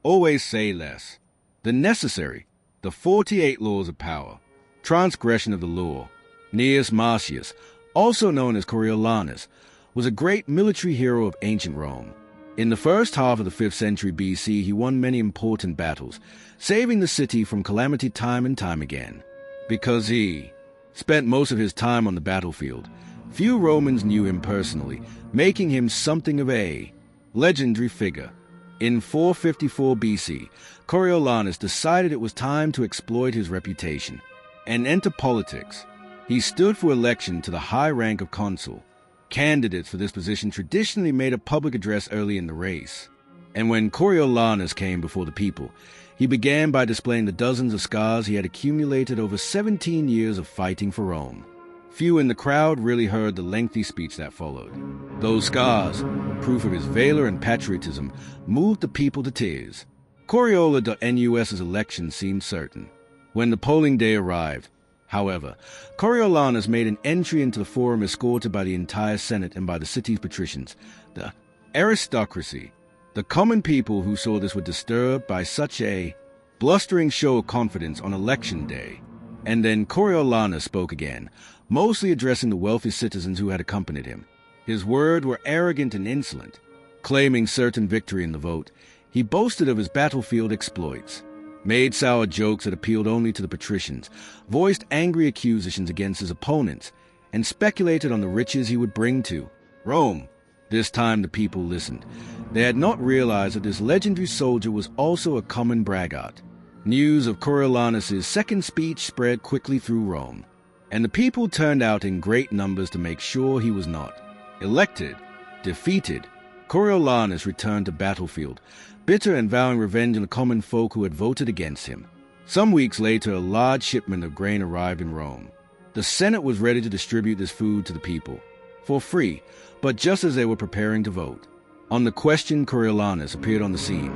Always say less. The necessary, the 48 laws of power, transgression of the law. Gnaeus Marcius, also known as Coriolanus, was a great military hero of ancient Rome. In the first half of the 5th century BC, he won many important battles, saving the city from calamity time and time again. Because he spent most of his time on the battlefield, few Romans knew him personally, making him something of a legendary figure. In 454 BC, Coriolanus decided it was time to exploit his reputation and enter politics. He stood for election to the high rank of consul. Candidates for this position traditionally made a public address early in the race. And when Coriolanus came before the people, he began by displaying the dozens of scars he had accumulated over 17 years of fighting for Rome. Few in the crowd really heard the lengthy speech that followed. Those scars, proof of his valor and patriotism, moved the people to tears. Coriolanus's election seemed certain. When the polling day arrived, however, Coriolanus made an entry into the forum escorted by the entire Senate and by the city's patricians. The aristocracy, the common people who saw this, were disturbed by such a blustering show of confidence on election day. And then Coriolanus spoke again, mostly addressing the wealthy citizens who had accompanied him. His words were arrogant and insolent. Claiming certain victory in the vote, he boasted of his battlefield exploits, made sour jokes that appealed only to the patricians, voiced angry accusations against his opponents, and speculated on the riches he would bring to Rome. This time the people listened. They had not realized that this legendary soldier was also a common braggart. News of Coriolanus's second speech spread quickly through Rome, and the people turned out in great numbers to make sure he was not elected. Defeated, Coriolanus returned to battlefield, bitter and vowing revenge on the common folk who had voted against him. Some weeks later, a large shipment of grain arrived in Rome. The Senate was ready to distribute this food to the people, for free, but just as they were preparing to vote. On the question, Coriolanus appeared on the scene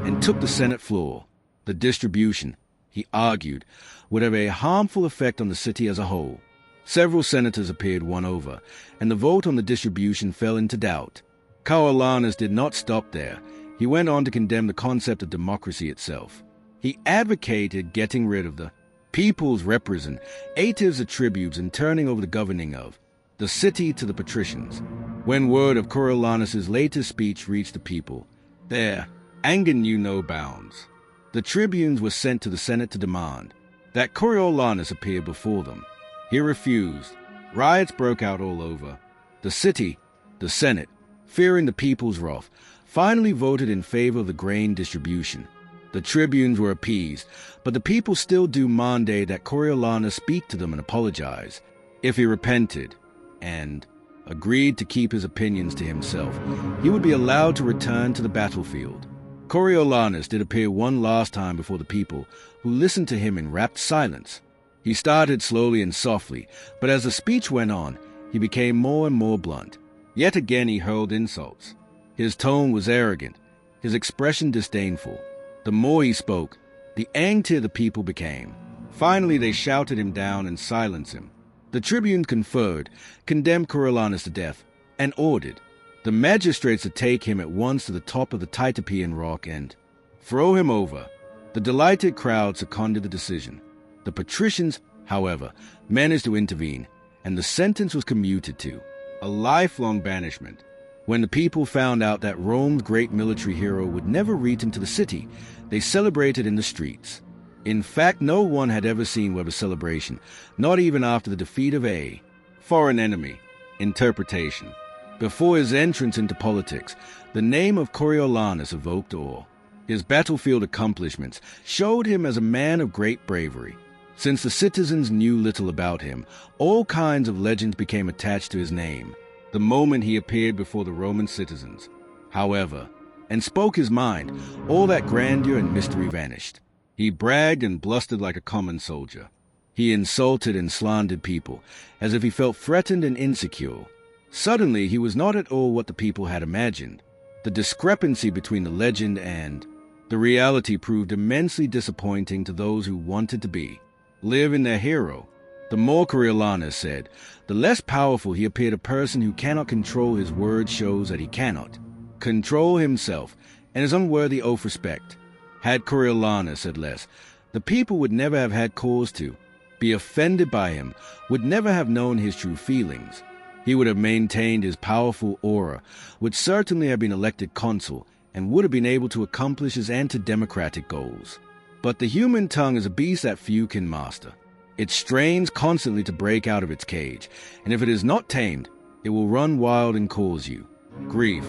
and took the Senate floor. The distribution, he argued, would have a harmful effect on the city as a whole. Several senators appeared won over, and the vote on the distribution fell into doubt. Coriolanus did not stop there. He went on to condemn the concept of democracy itself. He advocated getting rid of the people's representatives of tributes and turning over the governing of the city to the patricians. When word of Coriolanus's latest speech reached the people, their anger knew no bounds. The tribunes were sent to the Senate to demand that Coriolanus appear before them. He refused. Riots broke out all over. The city, the Senate, fearing the people's wrath, finally voted in favor of the grain distribution. The tribunes were appeased, but the people still demanded that Coriolanus speak to them and apologize. If he repented and agreed to keep his opinions to himself, he would be allowed to return to the battlefield. Coriolanus did appear one last time before the people, who listened to him in rapt silence. He started slowly and softly, but as the speech went on, he became more and more blunt. Yet again he hurled insults. His tone was arrogant, his expression disdainful. The more he spoke, the angrier the people became. Finally they shouted him down and silenced him. The tribunes conferred, condemned Coriolanus to death, and ordered the magistrates to take him at once to the top of the Titopian rock and throw him over. The delighted crowd seconded the decision. The patricians, however, managed to intervene, and the sentence was commuted to a lifelong banishment. When the people found out that Rome's great military hero would never return to the city, they celebrated in the streets. In fact, no one had ever seen Weber's celebration, not even after the defeat of a foreign enemy. Interpretation. Before his entrance into politics, the name of Coriolanus evoked awe. His battlefield accomplishments showed him as a man of great bravery. Since the citizens knew little about him, all kinds of legends became attached to his name the moment he appeared before the Roman citizens. However, and spoke his mind, all that grandeur and mystery vanished. He bragged and blustered like a common soldier. He insulted and slandered people, as if he felt threatened and insecure. Suddenly, he was not at all what the people had imagined. The discrepancy between the legend and the reality proved immensely disappointing to those who wanted to live in their hero. The more Coriolanus said, the less powerful he appeared. A person who cannot control his words shows that he cannot control himself and is unworthy of respect. Had Coriolanus said less, the people would never have had cause to be offended by him, would never have known his true feelings. He would have maintained his powerful aura, would certainly have been elected consul, and would have been able to accomplish his anti-democratic goals. But the human tongue is a beast that few can master. It strains constantly to break out of its cage, and if it is not tamed, it will run wild and cause you grief.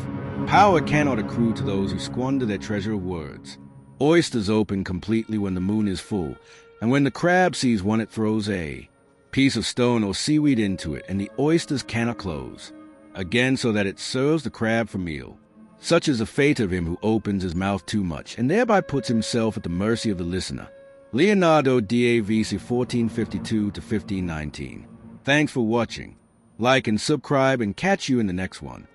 Power cannot accrue to those who squander their treasure of words. Oysters open completely when the moon is full, and when the crab sees one it throws a piece of stone or seaweed into it, and the oysters cannot close, again so that it serves the crab for meal. Such is the fate of him who opens his mouth too much, and thereby puts himself at the mercy of the listener. Leonardo da Vinci 1452-1519. Thanks for watching. Like and subscribe, and catch you in the next one.